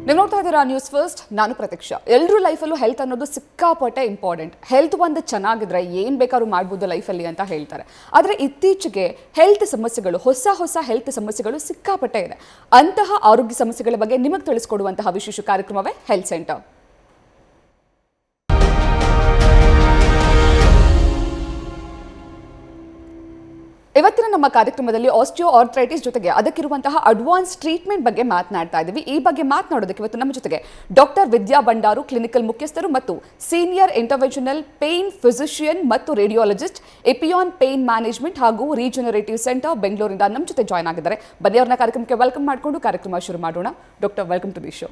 ನೀವು ನೋಡ್ತಾ ಇದ್ದೀರಾ ನ್ಯೂಸ್ ಫಸ್ಟ್. ನಾನು ಪ್ರತೀಕ್ಷಾ. ಎಲ್ಲರೂ ಲೈಫಲ್ಲೂ ಹೆಲ್ತ್ ಅನ್ನೋದು ಸಿಕ್ಕಾಪಟ್ಟೆ ಇಂಪಾರ್ಟೆಂಟ್. ಹೆಲ್ತ್ ಒಂದು ಚೆನ್ನಾಗಿದ್ರೆ ಏನು ಬೇಕಾದ್ರೂ ಮಾಡ್ಬೋದು ಲೈಫಲ್ಲಿ ಅಂತ ಹೇಳ್ತಾರೆ. ಆದರೆ ಇತ್ತೀಚೆಗೆ ಹೆಲ್ತ್ ಸಮಸ್ಯೆಗಳು, ಹೊಸ ಹೆಲ್ತ್ ಸಮಸ್ಯೆಗಳು ಸಿಕ್ಕಾಪಟ್ಟೆ ಇದೆ. ಅಂತಹ ಆರೋಗ್ಯ ಸಮಸ್ಯೆಗಳ ಬಗ್ಗೆ ನಿಮಗೆ ತಿಳಿಸ್ಕೊಡುವಂತಹ ವಿಶೇಷ ಕಾರ್ಯಕ್ರಮವೇ ಹೆಲ್ತ್ ಸೆಂಟರ್. ಇವತ್ತಿನ ನಮ್ಮ ಕಾರ್ಯಕ್ರಮದಲ್ಲಿ ಆಸ್ಟಿಯೋ ಆರ್ಥ್ರೈಟಿಸ್ ಜೊತೆಗೆ ಅದಕ್ಕಿರುವಂತಹ ಅಡ್ವಾನ್ಸ್ ಟ್ರೀಟ್ಮೆಂಟ್ ಬಗ್ಗೆ ಮಾತನಾಡ್ತಾ ಇದ್ದೀವಿ. ಈ ಬಗ್ಗೆ ಮಾತನಾಡೋದಕ್ಕೆ ಇವತ್ತು ನಮ್ಮ ಜೊತೆಗೆ ಡಾಕ್ಟರ್ ವಿದ್ಯಾ ಬಂಡಾರು, ಕ್ಲಿನಿಕಲ್ ಮುಖ್ಯಸ್ಥರು ಮತ್ತು ಸೀನಿಯರ್ ಇಂಟರ್ವೆನ್ಷನಲ್ ಪೇನ್ ಫಿಸಿಷಿಯನ್ ಮತ್ತು ರೇಡಿಯಾಲಜಿಸ್ಟ್, ಎಪಿಯಾನ್ ಪೇನ್ ಮ್ಯಾನೇಜ್ಮೆಂಟ್ ಹಾಗೂ ರೀಜನರೇಟಿವ್ ಸೆಂಟರ್ ಬೆಂಗಳೂರಿಂದ ನಮ್ಮ ಜೊತೆ ಜಾಯ್ನ್ ಆಗಿದ್ದಾರೆ. ಬನ್ನಿ ಅವ್ರನ್ನ ಕಾರ್ಯಕ್ರಮಕ್ಕೆ ವೆಲ್ಕಮ್ ಮಾಡಿಕೊಂಡು ಕಾರ್ಯಕ್ರಮ ಶುರು ಮಾಡೋಣ. Doctor, welcome to the show.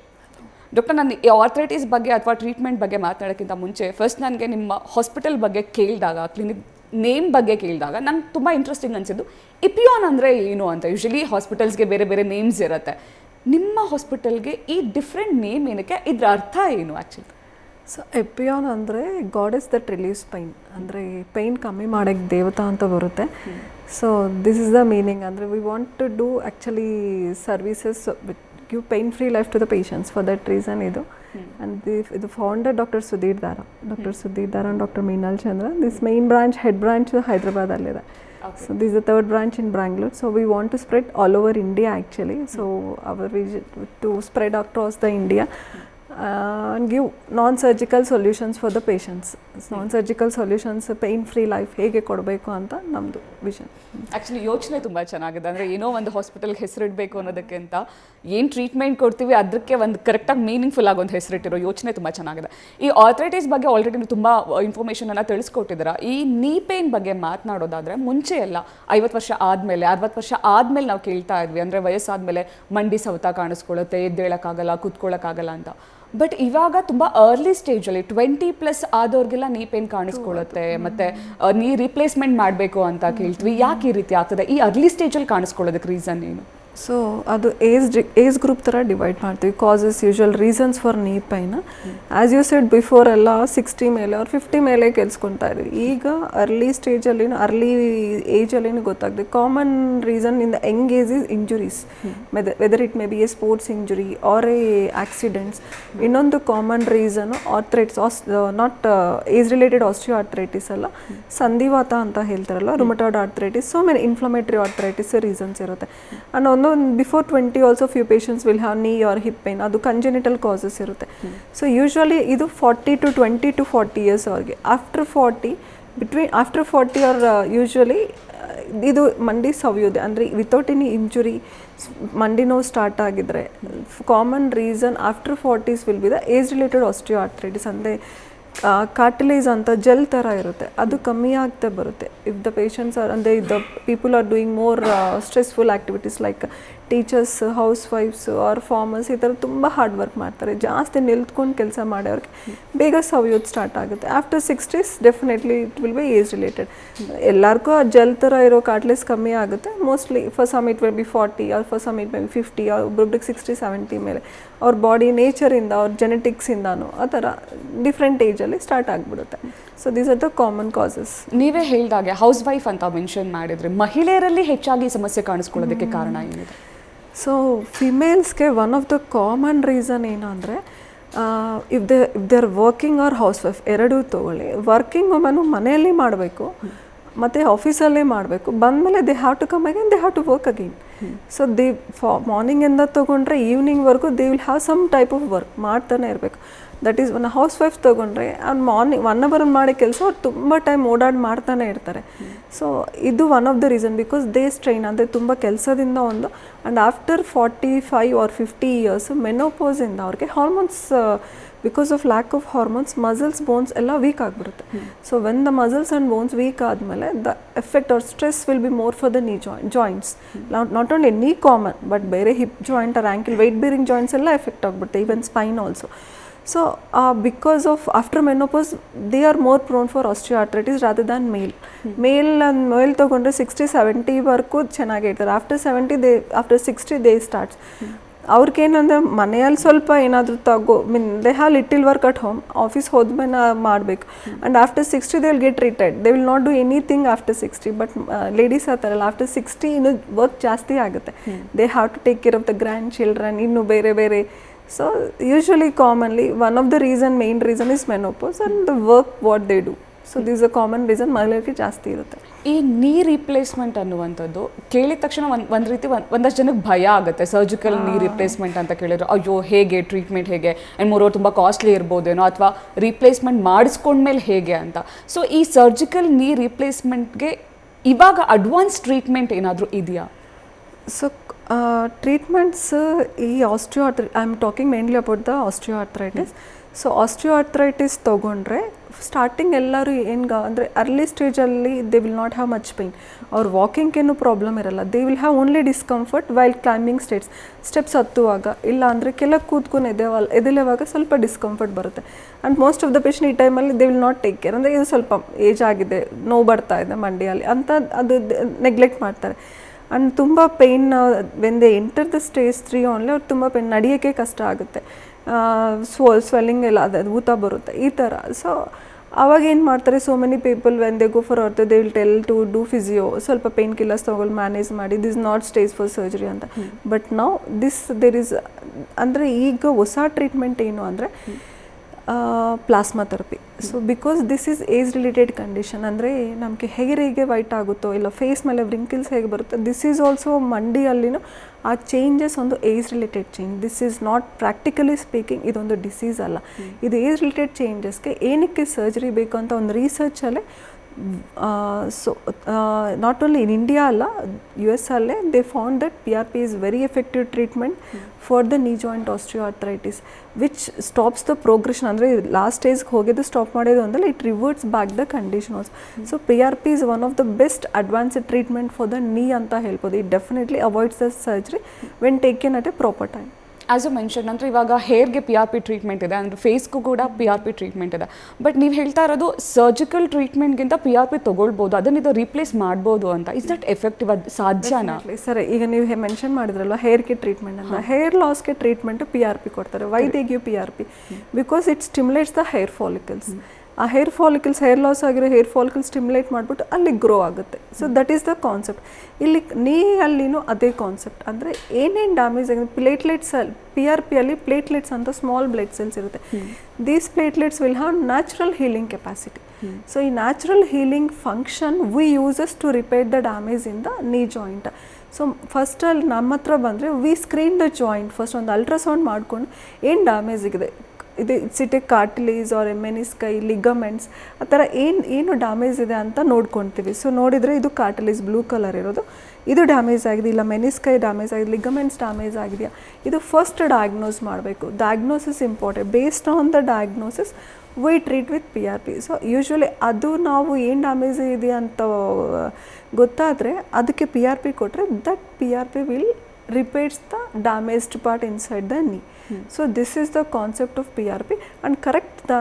Doctor, ನಾನು ಈ ಆರ್ಥ್ರೈಟಿಸ್ ಬಗ್ಗೆ ಅಥವಾ ಟ್ರೀಟ್ಮೆಂಟ್ ಬಗ್ಗೆ ಮಾತನಾಡೋಕ್ಕಿಂತ ಮುಂಚೆ ಫಸ್ಟ್ ನನಗೆ ನಿಮ್ಮ ಹಾಸ್ಪಿಟಲ್ ಬಗ್ಗೆ ಕೇಳಿದಾಗ, ಕ್ಲಿನಿಕ್ ನೇಮ್ ಬಗ್ಗೆ ಕೇಳಿದಾಗ ನಂಗೆ ತುಂಬ ಇಂಟ್ರೆಸ್ಟಿಂಗ್ ಅನಿಸಿದ್ದು ಎಪಿಯಾನ್ ಅಂದರೆ ಏನು ಅಂತ. ಯೂಶಲಿ ಹಾಸ್ಪಿಟಲ್ಸ್ಗೆ ಬೇರೆ ಬೇರೆ ನೇಮ್ಸ್ ಇರುತ್ತೆ. ನಿಮ್ಮ ಹಾಸ್ಪಿಟಲ್ಗೆ ಈ ಡಿಫ್ರೆಂಟ್ ನೇಮ್ ಏನಕ್ಕೆ, ಇದ್ರ ಅರ್ಥ ಏನು ಆ್ಯಕ್ಚುಲಿ? ಸೊ ಎಪಿಯಾನ್ ಅಂದರೆ ಗಾಡೆಸ್ ದಟ್ ರಿಲೀವ್ಸ್ ಪೈನ್, ಅಂದರೆ ಪೈನ್ ಕಮ್ಮಿ ಮಾಡೋಕ್ಕೆ ದೇವತಾ ಅಂತ ಬರುತ್ತೆ. So this is the meaning. ಅಂದರೆ we want to do actually services with give pain free life to the patients. For that reason ಇದು. And the founder Dr. Sudhir Dara and Dr. Meenal Chandra. This main branch, head branch Hyderabad allida. Okay. So this is the third branch in Bangalore. So we want to spread all over India actually. So our vision to spread across the India and give non-surgical solutions for the patients. Non-surgical solutions, pain-free life ಹೇಗೆ ಕೊಡಬೇಕು ಅಂತ ನಮ್ಮದು vision. Actually ಯೋಚನೆ ತುಂಬ ಚೆನ್ನಾಗಿದೆ. ಅಂದರೆ ಏನೋ ಒಂದು ಹಾಸ್ಪಿಟಲ್ಗೆ ಹೆಸರಿಡಬೇಕು ಅನ್ನೋದಕ್ಕಿಂತ ಏನು ಟ್ರೀಟ್ಮೆಂಟ್ ಕೊಡ್ತೀವಿ ಅದಕ್ಕೆ ಒಂದು ಕರೆಕ್ಟಾಗಿ ಮೀನಿಂಗ್ಫುಲ್ ಆಗಿ ಒಂದು ಹೆಸರಿಟ್ಟಿರೋ ಯೋಚನೆ ತುಂಬ ಚೆನ್ನಾಗಿದೆ. ಈ ಆರ್ಥ್ರೈಟಿಸ್ ಬಗ್ಗೆ ಆಲ್ರೆಡಿ ನೀವು ತುಂಬ ಇನ್ಫಾರ್ಮೇಷನನ್ನು ತಿಳಿಸ್ಕೊಟ್ಟಿದ್ದೀರಾ. ಈ ನೀ ಪೇನ್ ಬಗ್ಗೆ ಮಾತನಾಡೋದಾದರೆ ಮುಂಚೆ ಎಲ್ಲ 50 ವರ್ಷ ಆದಮೇಲೆ, 60 ವರ್ಷ ಆದಮೇಲೆ ನಾವು ಕೇಳ್ತಾ ಇದ್ವಿ. ಅಂದರೆ ವಯಸ್ಸಾದಮೇಲೆ ಮಂಡಿ ಸವತ ಕಾಣಿಸ್ಕೊಳ್ಳುತ್ತೆ, ಎದ್ದೇಳೋಕ್ಕಾಗಲ್ಲ, ಕೂತ್ಕೊಳ್ಳೋಕ್ಕಾಗಲ್ಲ ಅಂತ. ಬಟ್ ಇವಾಗ ತುಂಬ ಅರ್ಲಿ ಸ್ಟೇಜಲ್ಲಿ 20+ ಆದವ್ರಿಗೆಲ್ಲ ನೀ ಪೇನ್ ಕಾಣಿಸ್ಕೊಳ್ಳುತ್ತೆ, ಮತ್ತು ನೀ ರಿಪ್ಲೇಸ್ಮೆಂಟ್ ಮಾಡಬೇಕು ಅಂತ ಕೇಳ್ತೀವಿ. ಯಾಕೆ ಈ ರೀತಿ ಆಗ್ತದೆ? ಈ ಅರ್ಲಿ ಸ್ಟೇಜಲ್ಲಿ ಕಾಣಿಸ್ಕೊಳ್ಳೋದಕ್ಕೆ ರೀಸನ್ ಏನು? ಸೊ ಅದು ಏಜ್ ಗ್ರೂಪ್ ಥರ ಡಿವೈಡ್ ಮಾಡ್ತೀವಿ. Causes, usual reasons for knee pain. As you said before ಎಲ್ಲ 60 ಮೇಲೆ ಅವ್ರು 50 ಮೇಲೆ ಕೆಲ್ಸ್ಕೊತಾ ಇದ್ವಿ. ಈಗ ಅರ್ಲಿ ಸ್ಟೇಜಲ್ಲಿ, ಅರ್ಲಿ ಏಜಲ್ಲಿ ಗೊತ್ತಾಗ್ತದೆ. Common reason in the young age is injuries, whether it may be a sports injury or a accidents. ಇನ್ನೊಂದು common reason arthritis, not age related osteo arthritis ಅಲ್ಲ, ಸಂಧಿವಾತ ಅಂತ ಹೇಳ್ತಾರಲ್ಲ, rheumatoid arthritis. So many inflammatory arthritis reasons ಇರುತ್ತೆ. And before 20 also few patients will have knee or hip pain. ಅದು congenital causes ಇರುತ್ತೆ. So usually ಇದು 20 to 40 years ಅವ್ರಿಗೆ. After 40 R usually ಇದು ಮಂಡಿ ಸವಿಯೋದೆ, ಅಂದರೆ ವಿತೌಟ್ ಎನಿ ಇಂಜುರಿ ಮಂಡಿ ನೋವು ಸ್ಟಾರ್ಟ್ ಆಗಿದ್ರೆ common reason after 40s will be the age related osteo arthritis. ಅಂದರೆ ಕಾರ್ಟಿಲೇಜ್ ಅಂತ ಜೆಲ್ ಥರ ಇರುತ್ತೆ, ಅದು ಕಮ್ಮಿ ಆಗ್ತಾ ಬರುತ್ತೆ. ಇಫ್ ದ ಪೇಷಂಟ್ಸ್ ಆರ್, ಅಂದರೆ the people are doing more stressful activities like teachers, house wives or farmers, ಈ ಥರ ತುಂಬ ಹಾರ್ಡ್ ವರ್ಕ್ ಮಾಡ್ತಾರೆ. ಜಾಸ್ತಿ ನಿಲ್ತ್ಕೊಂಡು ಕೆಲಸ ಮಾಡೋರಿಗೆ ಬೇಗ ಸವಿಯೋದು ಸ್ಟಾರ್ಟ್ ಆಗುತ್ತೆ. After 60s definitely it will be age related. ಎಲ್ಲರಿಗೂ ಆ ಜೆಲ್ ಥರ ಇರೋ ಕಾರ್ಟ್ಲೇಜ್ ಕಮ್ಮಿ ಆಗುತ್ತೆ. Mostly for some it will be 40 or for some it may be 50 or ಒಬ್ಬೊಬ್ರಿಗೆ 60-70 ಮೇಲೆ ಅವ್ರ ಬಾಡಿ ನೇಚರಿಂದ, ಅವ್ರ ಜೆನೆಟಿಕ್ಸಿಂದಾನು ಆ ಥರ ಡಿಫ್ರೆಂಟ್ ಏಜಲ್ಲಿ ಸ್ಟಾರ್ಟ್ ಆಗಿಬಿಡುತ್ತೆ. So these are the common causes. ನೀವೇ ಹೇಳಿದಾಗೆ ಹೌಸ್ ವೈಫ್ ಅಂತ ಮೆನ್ಷನ್ ಮಾಡಿದ್ರೆ, ಮಹಿಳೆಯರಲ್ಲಿ ಹೆಚ್ಚಾಗಿ ಸಮಸ್ಯೆ ಕಾಣಿಸ್ಕೊಳ್ಳೋದಕ್ಕೆ ಕಾರಣ ಏನಿದೆ? ಸೊ ಫಿಮೇಲ್ಸ್ಗೆ one of the common reason ಏನು ಅಂದರೆ, if they are working or house wife ಎರಡೂ ತೊಗೊಳ್ಳಿ. ವರ್ಕಿಂಗ್ ವುಮನು ಮನೆಯಲ್ಲಿ ಮಾಡಬೇಕು ಮತ್ತು ಆಫೀಸಲ್ಲೇ ಮಾಡಬೇಕು. ಬಂದಮೇಲೆ they have to come again, they have to work again. So ಮಾರ್ನಿಂಗಿಂದ ತೊಗೊಂಡ್ರೆ ಈವ್ನಿಂಗ್ವರೆಗೂ they will have some type of work ಮಾಡ್ತಾನೆ ಇರಬೇಕು. ದಟ್ ಈಸ್ ಒಂದು ಹೌಸ್ ವೈಫ್ ತೊಗೊಂಡ್ರೆ ಅವ್ನು ಮಾರ್ನಿಂಗ್ 1 hour ಮಾಡಿ ಕೆಲಸ ಅವ್ರು ತುಂಬ ಟೈಮ್ ಮಾಡ್ತಾನೆ ಇರ್ತಾರೆ. ಸೊ ಇದು one of the reason, because they strain, ಅಂದರೆ ತುಂಬ ಕೆಲಸದಿಂದ ಒಂದು. ಆ್ಯಂಡ್ ಆಫ್ಟರ್ 45 ಆರ್ 50 ಇಯರ್ಸ್ ಮೆನೋಪೋಸಿಂದ ಅವ್ರಿಗೆ hormones, because of lack of hormones, muscles, bones ಎಲ್ಲ ವೀಕ್ ಆಗಿಬಿಡುತ್ತೆ. So when the muscles and bones weak ಆದಮೇಲೆ the effect or stress will be more for the knee joints. Not only knee common, but ಬೇರೆ hip joint or ankle, weight bearing joints ಎಲ್ಲ effect ಆಗಿಬಿಡುತ್ತೆ, even Spain also. So because of after menopause they are more prone for osteoarthritis rather than male ತೊಗೊಂಡ್ರೆ 60-70ವರೆಗೂ ಚೆನ್ನಾಗಿ ಇರ್ತಾರೆ. After 60 they starts. ಅವ್ರಿಗೇನಂದರೆ ಮನೆಯಲ್ಲಿ ಸ್ವಲ್ಪ ಏನಾದರೂ they have little work at home, office ಹೋದ್ಮೇಲೆ ಮಾಡಬೇಕು. And after 60 they will get retired, they will not do anything after 60. But ladies ಆ ಥರ ಅಲ್ಲ, ಆಫ್ಟರ್ 60 ಇನ್ನೂ ವರ್ಕ್ ಜಾಸ್ತಿ ಆಗುತ್ತೆ. They have to take care of the grand children, ಇನ್ನು ಬೇರೆ ಬೇರೆ so usually commonly one of the main reason is menopause and the work what they do. So this a common reason ಮಹಿಳೆಯರಿಗೆ ಜಾಸ್ತಿ ಇರುತ್ತೆ. ಈ ನೀ ರಿಪ್ಲೇಸ್ಮೆಂಟ್ ಅನ್ನುವಂಥದ್ದು ಕೇಳಿದ ತಕ್ಷಣ ಒಂದು ರೀತಿ ಒಂದಷ್ಟು ಜನಕ್ಕೆ ಭಯ ಆಗುತ್ತೆ. ಸರ್ಜಿಕಲ್ ನೀ ರಿಪ್ಲೇಸ್ಮೆಂಟ್ ಅಂತ ಕೇಳಿದ್ರು, ಅಯ್ಯೋ ಹೇಗೆ ಟ್ರೀಟ್ಮೆಂಟ್ ಹೇಗೆ, ಆ್ಯಂಡ್ ಮೋರೋವರ್ ತುಂಬ ಕಾಸ್ಟ್ಲಿ ಇರ್ಬೋದೇನೋ, ಅಥವಾ ರಿಪ್ಲೇಸ್ಮೆಂಟ್ ಮಾಡಿಸ್ಕೊಂಡ್ಮೇಲೆ ಹೇಗೆ ಅಂತ. ಸೊ ಈ ಸರ್ಜಿಕಲ್ ನೀ ರಿಪ್ಲೇಸ್ಮೆಂಟ್ಗೆ ಇವಾಗ ಅಡ್ವಾನ್ಸ್ ಟ್ರೀಟ್ಮೆಂಟ್ ಏನಾದರೂ ಇದೆಯಾ? ಸೊ ಟ್ರೀಟ್ಮೆಂಟ್ಸ್ ಈ I am talking mainly about the osteoarthritis. So osteoarthritis ತೊಗೊಂಡ್ರೆ ಸ್ಟಾರ್ಟಿಂಗ್ ಎಲ್ಲರೂ ಅಂದರೆ ಅರ್ಲಿ ಸ್ಟೇಜಲ್ಲಿ they will not have much pain. ಅವ್ರ ವಾಕಿಂಗೇನು ಪ್ರಾಬ್ಲಮ್ ಇರಲ್ಲ, they will have only discomfort while climbing steps ಹತ್ತುವಾಗ, ಇಲ್ಲ ಅಂದರೆ ಕೆಳಗೆ ಕೂತ್ಕೊಂಡು ಎದೆಲೆವಾಗ ಸ್ವಲ್ಪ ಡಿಸ್ಕಂಫರ್ಟ್ ಬರುತ್ತೆ. And most of the patient ಈ ಟೈಮಲ್ಲಿ they will not take care, ಅಂದರೆ ಇದು ಸ್ವಲ್ಪ ಏಜ್ ಆಗಿದೆ, ನೋವು ಬರ್ತಾ ಇದೆ ಮಂಡಿಯಲ್ಲಿ ಅಂತ ಅದು ನೆಗ್ಲೆಕ್ಟ್ ಮಾಡ್ತಾರೆ. ಆ್ಯಂಡ್ ತುಂಬ pain when they enter the stage 3 only ಅವ್ರು ತುಂಬ ಪೇಯ್ನ್, ನಡೆಯೋಕ್ಕೆ ಕಷ್ಟ ಆಗುತ್ತೆ, ಸ್ವೆಲ್ಲಿಂಗ್ ಎಲ್ಲ ಅದು ಊತ ಬರುತ್ತೆ ಈ ಥರ. ಸೊ ಅವಾಗ ಏನು ಮಾಡ್ತಾರೆ, so many people when they go for ortho they will tell to do physio, ಸ್ವಲ್ಪ ಪೇನ್ ಕಿಲ್ಲರ್ಸ್ ತೊಗೊಳ್ಳಿ ಮ್ಯಾನೇಜ್ ಮಾಡಿ, this not stage for surgery ಅಂತ. ಬಟ್ ನಾವು ದೇರ್ ಇಸ್ ಅಂದರೆ ಈಗ ಹೊಸ ಟ್ರೀಟ್ಮೆಂಟ್ ಏನು ಅಂದರೆ plasma therapy. So because this is age related condition, ಅಂದರೆ ನಮಗೆ ಹೇಗೆ ವೈಟ್ ಆಗುತ್ತೋ ಇಲ್ಲ ಫೇಸ್ ಮೇಲೆ ವ್ರಿಂಕಲ್ಸ್ ಹೇಗೆ ಬರುತ್ತೆ, ದಿಸ್ ಈಸ್ ಆಲ್ಸೋ ಮಂಡಿಯಲ್ಲಿನೂ ಆ ಚೇಂಜಸ್ ಒಂದು age related change. This is not practically speaking ಇದೊಂದು ಡಿಸೀಸ್ ಅಲ್ಲ, ಇದು ಏಜ್ ರಿಲೇಟೆಡ್ ಚೇಂಜಸ್ಗೆ ಏನಕ್ಕೆ ಸರ್ಜರಿ ಬೇಕು ಅಂತ ಒಂದು ರಿಸರ್ಚಲ್ಲೇ so not only in India ಅಲ್ಲ, US ಅಲ್ಲೇ they found that PRP is very effective treatment for the knee joint osteoarthritis which stops the progression. ಅಂದರೆ ಲಾಸ್ಟ್ ಸ್ಟೇಜ್ಗೆ ಹೋಗಿದ್ದು ಸ್ಟಾಪ್ ಮಾಡೋದು ಅಂದರೆ it reverts back the condition also. So PRP is one of the best advanced treatment for the knee ಅಂತ ಹೇಳ್ಬೋದು. It definitely avoids the surgery when taken at A proper time. As a mention ಅಂದರೆ ಇವಾಗ ಹೇರ್ಗೆ PRP treatment ಇದೆ, ಅಂದರೆ ಫೇಸ್ಗೂ ಕೂಡ PRP treatment ಇದೆ. But ನೀವು ಹೇಳ್ತಾ ಇರೋದು ಸರ್ಜಿಕಲ್ ಟ್ರೀಟ್ಮೆಂಟ್ಗಿಂತ PRP ತೊಗೊಳ್ಬೋದು, ಅದನ್ನು ಇದು ರೀಪ್ಲೇಸ್ ಮಾಡ್ಬೋದು ಅಂತ. ಇಸ್ ದಟ್ ಎಫೆಕ್ಟಿವ್, ಅದು ಸಾಧ್ಯನಾ? ಸರಿ, ಈಗ ನೀವು ಮೆನ್ಷನ್ ಮಾಡಿದ್ರಲ್ವ ಹೇರ್ಗೆ ಟ್ರೀಟ್ಮೆಂಟ್ ಅಂತ, ಹೇರ್ ಲಾಸ್ಗೆ ಟ್ರೀಟ್ಮೆಂಟ್ PRP ಕೊಡ್ತಾರೆ. Why they give PRP? Because it stimulates the hair follicles. ಆ ಹೇರ್ ಫಾಲಿಕಲ್ಸ್, ಹೇರ್ ಲಾಸ್ ಆಗಿರೋ ಹೇರ್ ಫಾಲಿಕಲ್ಸ್ ಸ್ಟಿಮ್ಯುಲೇಟ್ ಮಾಡಿಬಿಟ್ಟು ಅಲ್ಲಿ ಗ್ರೋ ಆಗುತ್ತೆ. So that is the concept. ಇಲ್ಲಿ ನೀಯಲ್ಲಿನೂ ಅದೇ ಕಾನ್ಸೆಪ್ಟ್, ಅಂದರೆ ಏನೇನು ಡ್ಯಾಮೇಜ್ ಆಗಿದೆ ಪ್ಲೇಟ್ಲೆಟ್ಸ್ PRPಯಲ್ಲಿ ಪ್ಲೇಟ್ಲೆಟ್ಸ್ ಅಂತ ಸ್ಮಾಲ್ ಬ್ಲಡ್ ಸೆಲ್ಸ್ ಇರುತ್ತೆ. These platelets will have natural healing capacity. So ಈ natural healing function V uses to repair the damage in the knee joint. So ಫಸ್ಟಲ್ಲಿ ನಮ್ಮ ಹತ್ರ ಬಂದರೆ we screen the joint, first ಒಂದು ultrasound ಮಾಡಿಕೊಂಡು ಏನು damage ಆಗಿದೆ, ಇದು it a cartilage or menisci ligaments ಆ ಥರ ಏನು ಡ್ಯಾಮೇಜ್ ಇದೆ ಅಂತ ನೋಡ್ಕೊತೀವಿ. ಸೊ ನೋಡಿದರೆ ಇದು ಕಾರ್ಟಿಲೇಜ್ ಬ್ಲೂ ಕಲರ್ ಇರೋದು, ಇದು ಡ್ಯಾಮೇಜ್ ಆಗಿದೆ, ಇಲ್ಲ ಮೆನಿಸ್ಕೈ ಡ್ಯಾಮೇಜ್ ಆಗಿದೆ, ಲಿಗಮೆಂಟ್ಸ್ ಡ್ಯಾಮೇಜ್ ಆಗಿದೆಯಾ, ಇದು ಫಸ್ಟ್ ಡಯಾಗ್ನೋಸ್ ಮಾಡಬೇಕು. Diagnosis important. Based on the diagnosis V treat with PRP. So usually ಅದು ನಾವು ಏನು ಡ್ಯಾಮೇಜ್ ಇದೆ ಅಂತ ಗೊತ್ತಾದರೆ ಅದಕ್ಕೆ PRP ಕೊಟ್ಟರೆ that PRP will repairs the damaged part inside the knee. So this is the concept of PRP, and correct the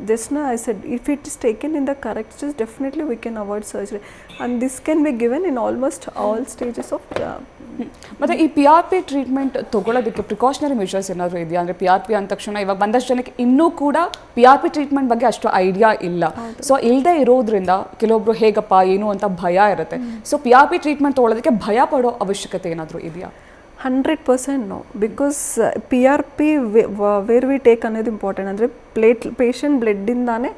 just now I said if it is taken in the correct stage definitely we can avoid surgery, and this can be given in almost all stages of ಮತ್ತು ಈ PRP treatment ತೊಗೊಳ್ಳೋದಕ್ಕೆ precautionary measures ಏನಾದರೂ ಇದೆಯಾ? ಅಂದರೆ PRP ಅಂದ ತಕ್ಷಣ ಇವಾಗ ಬಂದಷ್ಟು ಜನಕ್ಕೆ ಇನ್ನೂ ಕೂಡ PRP ಟ್ರೀಟ್ಮೆಂಟ್ ಬಗ್ಗೆ ಅಷ್ಟು ಐಡಿಯಾ ಇಲ್ಲ. ಸೊ ಇಲ್ಲದೆ ಇರೋದ್ರಿಂದ ಕೆಲವೊಬ್ರು ಹೇಗಪ್ಪ ಏನು ಅಂತ ಭಯ ಇರುತ್ತೆ. ಸೊ PRP ಟ್ರೀಟ್ಮೆಂಟ್ ತೊಗೊಳ್ಳೋದಕ್ಕೆ ಭಯ ಪಡೋ ಅವಶ್ಯಕತೆ ಏನಾದರೂ ಇದೆಯಾ? 100% no. Because PRP where we take ಅನ್ನೋದು ಇಂಪಾರ್ಟೆಂಟ್. ಅಂದರೆ ಪೇಷಂಟ್ ಬ್ಲಡ್ಡಿಂದಾನೇ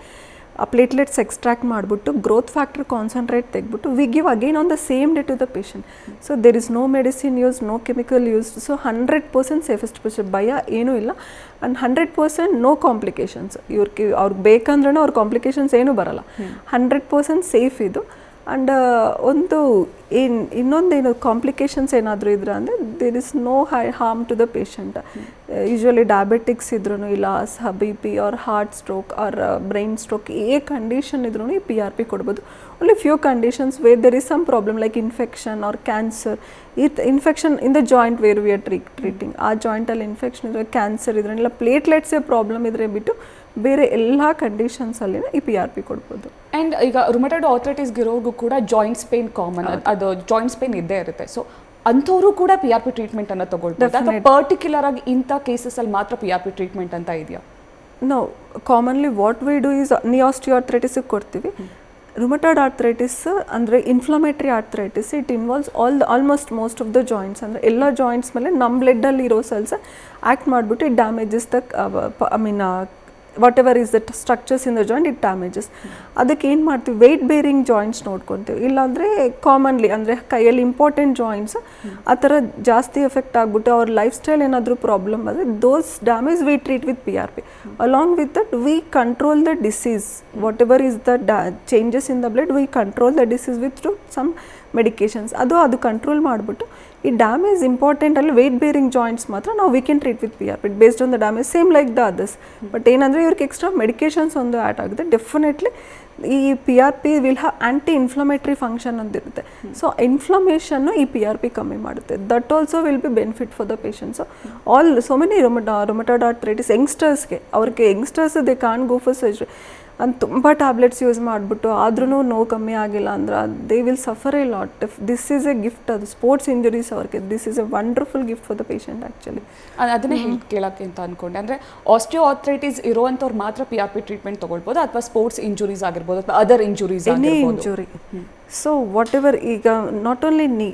ಆ ಪ್ಲೇಟ್ಲೆಟ್ಸ್ ಎಕ್ಸ್ಟ್ರಾಕ್ಟ್ ಮಾಡಿಬಿಟ್ಟು ಗ್ರೋತ್ ಫ್ಯಾಕ್ಟರ್ ಕಾನ್ಸಂಟ್ರೇಟ್ ತೆಗೆದ್ಬಿಟ್ಟು we give again on the same day to the patient. So there is no medicine use, no chemical use. So 100% safest patient, ಭಯ ಏನೂ ಇಲ್ಲ. And 100% no complications. ಅವ್ರಿಗೆ ಬೇಕಂದ್ರೂ ಅವ್ರ ಕಾಂಪ್ಲಿಕೇಶನ್ಸ್ ಏನೂ ಬರಲ್ಲ. 100% ಸೇಫ್ ಇದು. ಆ್ಯಂಡ್ ಒಂದು ಇನ್ನೊಂದೇನು ಕಾಂಪ್ಲಿಕೇಶನ್ಸ್ ಏನಾದರೂ ಇದ್ರೆ ಅಂದರೆ there is no harm to the patient. Usually diabetics ಇದ್ರೂ ಇಲ್ಲ BP or heart stroke or brain stroke condition ಇದ್ರೂ ಈ PRP ಕೊಡ್ಬೋದು. Only few conditions where there is some problem like infection or cancer. Infection in the joint where we are treating, ಆ ಜಾಯಿಂಟಲ್ಲಿ infection ಇದ್ರೆ, cancer ಇದ್ರೆ, ಇಲ್ಲ ಪ್ಲೇಟ್ಲೆಟ್ಸೇ problem ಇದ್ರೆ ಬಿಟ್ಟು ಬೇರೆ ಎಲ್ಲ ಕಂಡೀಷನ್ಸಲ್ಲಿ ಈ PRP ಕೊಡ್ಬೋದು. ಆ್ಯಂಡ್ ಈಗ ರುಮಟೈಡ್ ಆರ್ಥರೈಟಿಸ್ಗೆ ಇರೋರ್ಗೂ ಕೂಡ ಜಾಯಿಂಟ್ಸ್ ಪೇನ್ ಕಾಮನ್, ಅದು ಜಾಯಿಂಟ್ಸ್ ಪೇನ್ ಇದ್ದೇ ಇರುತ್ತೆ. ಸೊ ಅಂಥವರು ಕೂಡ PRP ಟ್ರೀಟ್ಮೆಂಟ್ ಅನ್ನು ತಗೊಳ್ಬೋದು ಅಥವಾ ಪರ್ಟಿಕ್ಯುಲರ್ ಆಗಿ ಇಂಥ ಕೇಸಸಲ್ಲಿ ಮಾತ್ರ PRP ಟ್ರೀಟ್ಮೆಂಟ್ ಅಂತ ಇದೆಯಾ? No, commonly what we do is knee ಆಸ್ಟಿಯೋಆರ್ಥರೈಟಿಸ್ಗೆ ಕೊಡ್ತೀವಿ. ರುಮಟಾಯ್ಡ್ ಆರ್ಥ್ರೈಟಿಸ್ ಅಂದರೆ inflammatory arthritis. It involves almost most of the joints, ಅಂದರೆ ಎಲ್ಲ ಜಾಯಿಂಟ್ಸ್ ಮೇಲೆ ನಮ್ಮ ಬ್ಲಡ್ಡಲ್ಲಿ ಇರೋ ಸೆಲ್ಸ್ ಆ್ಯಕ್ಟ್ ಮಾಡಿಬಿಟ್ಟು it damages the what ever is that structures in the joint it damages. ಅದಕ್ಕೆ ಏನು ಮಾಡ್ತೀವಿ, ವೆಯ್ಟ್ ಬೇರಿಂಗ್ ಜಾಯಿಂಟ್ಸ್ ನೋಡ್ಕೊತೀವಿ. ಇಲ್ಲಾಂದರೆ ಕಾಮನ್ಲಿ ಅಂದರೆ ಕೈಯಲ್ಲಿ ಇಂಪಾರ್ಟೆಂಟ್ ಜಾಯಿಂಟ್ಸ್ ಆ ಥರ ಜಾಸ್ತಿ ಎಫೆಕ್ಟ್ ಆಗಿಬಿಟ್ಟು ಅವ್ರ ಲೈಫ್ ಸ್ಟೈಲ್ ಏನಾದರೂ ಪ್ರಾಬ್ಲಮ್ ಆದರೆ those damage we treat with PRP. Along with that we control the disease, what ever is the changes in the blood we control the disease with some medications. ಅದು control ಮಾಡಿಬಿಟ್ಟು ಈ damage important ಅಲ್ಲಿ weight bearing joints ಮಾತ್ರ ನಾವು we can treat with PRP based on the damage same like the others. But ಏನಂದರೆ ಇವ್ರಿಗೆ extra medications ಒಂದು add ಆಗುತ್ತೆ. ಡೆಫಿನೆಟ್ಲಿ ಈ PRP will have anti inflammatory function ಅಂತಿರುತ್ತೆ. ಸೊ ಇನ್ಫ್ಲಮೇಷನ್ನು ಈ PRP ಕಮ್ಮಿ ಮಾಡುತ್ತೆ. That also will be benefit for the patients. So many rheumatoid arthritis ಯಂಗ್ಸ್ಟರ್ಸ್ಗೆ, ಅವ್ರಿಗೆ youngsters they can go for surgery and ತುಂಬ ಟ್ಯಾಬ್ಲೆಟ್ಸ್ ಯೂಸ್ ಮಾಡಿಬಿಟ್ಟು ಆದ್ರೂ ನೋವು ಕಮ್ಮಿ ಆಗಿಲ್ಲ ಅಂದ್ರೆ they will suffer a lot. This is a gift, ಅದು ಸ್ಪೋರ್ಟ್ಸ್ ಇಂಜುರೀಸ್ ಅವ್ರಿಗೆ this is a wonderful gift for the patient actually. ಅದನ್ನೇ ಕೇಳೋಕ್ಕೆ ಅಂತ ಅಂದ್ಕೊಂಡೆ. ಅಂದರೆ ಆಸ್ಟಿಯೋ ಆರ್ಥ್ರೈಟಿಸ್ ಇರುವಂಥವ್ರು ಮಾತ್ರ PRP ಟ್ರೀಟ್ಮೆಂಟ್ ತೊಗೊಳ್ಬೋದು ಅಥವಾ ಸ್ಪೋರ್ಟ್ಸ್ ಇಂಜುರೀಸ್ ಆಗಿರ್ಬೋದು ಅಥವಾ other injuries any injury. So whatever, ಈಗ ನಾಟ್ ಓನ್ಲಿ ನೀ,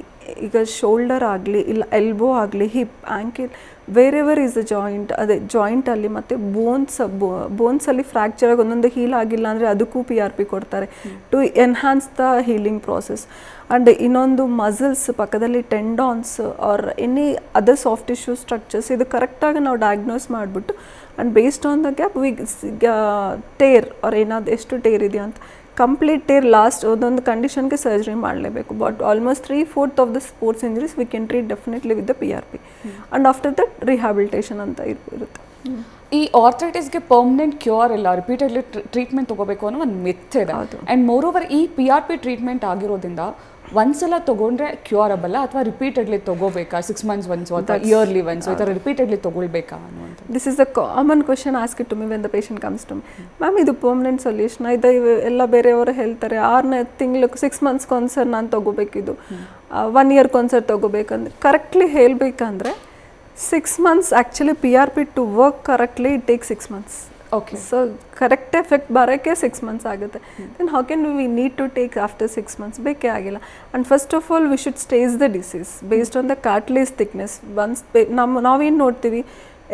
ಈಗ ಶೋಲ್ಡರ್ ಆಗಲಿ ಇಲ್ಲ ಎಲ್ಬೋ ಆಗಲಿ hip ankle wherever is the joint, ಅದೇ ಜಾಯಿಂಟಲ್ಲಿ ಮತ್ತು ಬೋನ್ಸಲ್ಲಿ ಫ್ರ್ಯಾಕ್ಚರ್ ಆಗಿ ಒಂದೊಂದು ಹೀಲ್ ಆಗಿಲ್ಲ ಅಂದರೆ ಅದಕ್ಕೂ PRP ಕೊಡ್ತಾರೆ to enhance the healing process. And ಇನ್ನೊಂದು ಮಸಲ್ಸ್ ಪಕ್ಕದಲ್ಲಿ tendons or any other soft tissue structures ಇದು ಕರೆಕ್ಟಾಗಿ ನಾವು ಡಯಾಗ್ನೋಸ್ ಮಾಡಿಬಿಟ್ಟು and based on the gap we tear ಅವ್ರು ಏನಾದ್ರು ಎಷ್ಟು ಟೇರ್ ಇದೆಯಾ ಅಂತ ಕಂಪ್ಲೀಟ್ ಟೇರ್ ಲಾಸ್ಟ್ ಒಂದೊಂದು ಕಂಡೀಷನ್ಗೆ ಸರ್ಜರಿ ಮಾಡಲೇಬೇಕು. But almost 3/4 of the sports injuries we can treat definitely with the PRP and after that rehabilitation ಅಂತ ಇರುತ್ತೆ. ಈ ಆರ್ಥ್ರೈಟಿಸ್ಗೆ ಪರ್ಮನೆಂಟ್ ಕ್ಯೂರ್ ಇಲ್ಲ, ರಿಪೀಟೆಡ್ಲಿ ಟ್ರೀಟ್ಮೆಂಟ್ ತೊಗೋಬೇಕು ಅನ್ನೋ ಒಂದು ಮಿತ್ ಇದೆ. ಆ್ಯಂಡ್ ಮೋರ್ ಓವರ್ ಈ PRP ಟ್ರೀಟ್ಮೆಂಟ್ ಆಗಿರೋದ್ರಿಂದ ಒಂದ್ಸಲ ತೊಗೊಂಡ್ರೆ ಕ್ಯೂರಬಲ್ಲ ಅಥವಾ ರಿಪೀಟೆಡ್ಲಿ ತೊಗೋಬೇಕಾ, 6 months once ಅಥವಾ ಇಯರ್ಲಿ ಒನ್ಸ್ ಈ ಥರ ರಿಪೀಟೆಡ್ಲಿ ತೊಗೊಳ್ಬೇಕಾ ಅನ್ನುವಂಥ this is the common question ask to me when the patient comes to me. Ma'am ಇದು ಪರ್ಮನೆಂಟ್ ಸೊಲ್ಯೂಷನ್ ಇದು, ಎಲ್ಲ ಬೇರೆಯವರು ಹೇಳ್ತಾರೆ 6ನೇ ತಿಂಗಳು 6 months ಒಂದ್ಸರಿ ನಾನು ತೊಗೋಬೇಕಿದು 1 year ಒಂದ್ಸರಿ ತೊಗೋಬೇಕಂದ್ರೆ ಕರೆಕ್ಟ್ಲಿ ಹೇಳಬೇಕಂದ್ರೆ 6 months actually PRP to work correctly it take 6 months. Okay, so correct effect ಬರೋಕ್ಕೆ 6 months ಆಗುತ್ತೆ. Then how can we need to take after 6 months? ಬೇಕೇ ಆಗಿಲ್ಲ. And first of all we should stage the disease based on the cartilage thickness. Once ನಾವೇನು ನೋಡ್ತೀವಿ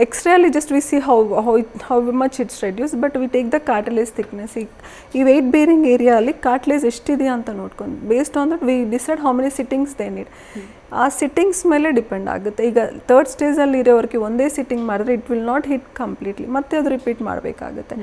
X ray ಅಲ್ಲಿ just we see how much it's reduce, but we take the cartilage thickness. ಈ weight bearing area ಅಲ್ಲಿ cartilage ಎಷ್ಟಿದೆಯಾ ಅಂತ ನೋಡ್ಕೊಂಡು based on that we decide how many sittings they need. ಆ sittings ಮೇಲೆ depend ಆಗುತ್ತೆ. ಈಗ 3rd ಸ್ಟೇಜಲ್ಲಿ ಇರೋರಿಗೆ ಒಂದೇ ಸಿಟ್ಟಿಂಗ್ ಮಾಡಿದ್ರೆ it will not hit completely, ಮತ್ತೆ ಅದು ರಿಪೀಟ್ ಮಾಡಬೇಕಾಗುತ್ತೆ.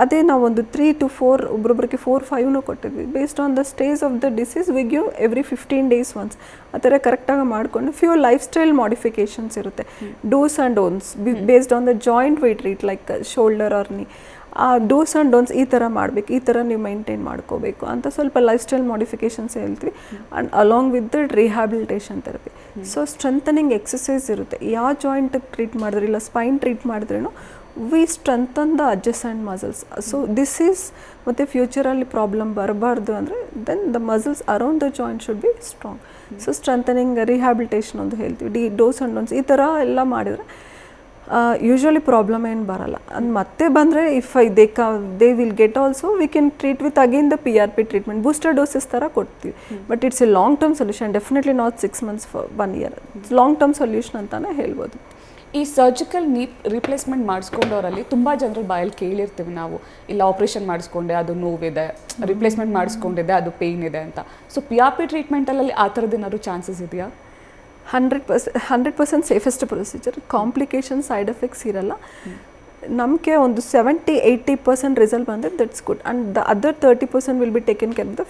ಅದೇ ನಾವು ಒಂದು 3 to 4 ಒಬ್ಬೊಬ್ಬರಿಗೆ 4-5 ಕೊಟ್ಟಿದ್ವಿ. Based on the stage of the disease we give every 15 days once. ಆ ಥರ ಕರೆಕ್ಟಾಗಿ ಮಾಡಿಕೊಂಡು ಫ್ಯೂ ಲೈಫ್ ಸ್ಟೈಲ್ ಮಾಡಿಫಿಕೇಷನ್ಸ್ ಇರುತ್ತೆ, dos and don'ts based on the joint we treat like shoulder or knee. ಆ ಡೂಸ್ ಆ್ಯಂಡ್ ಡೋನ್ಸ್ ಈ ಥರ ಮಾಡಬೇಕು, ಈ ಥರ ನೀವು ಮೈಂಟೈನ್ ಮಾಡ್ಕೋಬೇಕು ಅಂತ ಸ್ವಲ್ಪ ಲೈಫ್ ಸ್ಟೈಲ್ ಮಾಡಿಫಿಕೇಷನ್ಸ್ ಹೇಳ್ತೀವಿ. And along with the rehabilitation therapy. So strengthening exercise ಇರುತ್ತೆ. ಯಾವ ಜಾಯಿಂಟಿಗೆ ಟ್ರೀಟ್ ಮಾಡಿದ್ರೆ ಇಲ್ಲ ಸ್ಪೈನ್ ಟ್ರೀಟ್ ಮಾಡಿದ್ರೂ we strengthen the adjacent muscles. So this is ಮತ್ತು ಫ್ಯೂಚರಲ್ಲಿ ಪ್ರಾಬ್ಲಮ್ ಬರಬಾರ್ದು ಅಂದರೆ then the muscles around the joint should be strong. So strengthening rehabilitation ಒಂದು ಹೇಳ್ತೀವಿ. ಡೋಸ್ ಆ್ಯಂಡ್ ಡೋನ್ಸ್ ಈ ಥರ ಎಲ್ಲ ಮಾಡಿದರೆ ಯೂಶ್ವಲಿ ಪ್ರಾಬ್ಲಮ್ ಏನು ಬರಲ್ಲ. ಅಂದ್ ಮತ್ತೆ ಬಂದರೆ if they will get also we can treat with again the PRP treatment. Booster doses ಥರ ಕೊಡ್ತೀವಿ. But it's A long term solution, definitely not 6 months, 1 year. Long term solution ಅಂತಲೇ ಹೇಳ್ಬೋದು. ಈ ಸರ್ಜಿಕಲ್ ನೀ ರಿಪ್ಲೇಸ್ಮೆಂಟ್ ಮಾಡಿಸ್ಕೊಂಡವರಲ್ಲಿ ತುಂಬ ಜನರ ಬಾಯಲ್ಲಿ ಕೇಳಿರ್ತೀವಿ ನಾವು, ಇಲ್ಲ ಆಪ್ರೇಷನ್ ಮಾಡಿಸ್ಕೊಂಡೆ ಅದು ನೋವಿದೆ, ರಿಪ್ಲೇಸ್ಮೆಂಟ್ ಮಾಡಿಸ್ಕೊಂಡಿದೆ ಅದು ಪೇಯ್ನ್ ಇದೆ ಅಂತ. ಸೊ PRP ಟ್ರೀಟ್ಮೆಂಟಲ್ಲಿ ಆ ಥರದ್ದು ಏನಾದ್ರು ಚಾನ್ಸಸ್ ಇದೆಯಾ? 100% safest procedure. Complication side effects ಇರಲ್ಲ. ನಮಗೆ ಒಂದು 70-80% ರಿಸಲ್ಟ್ ಬಂದರೆ that's good. And the other 30% will be taken care the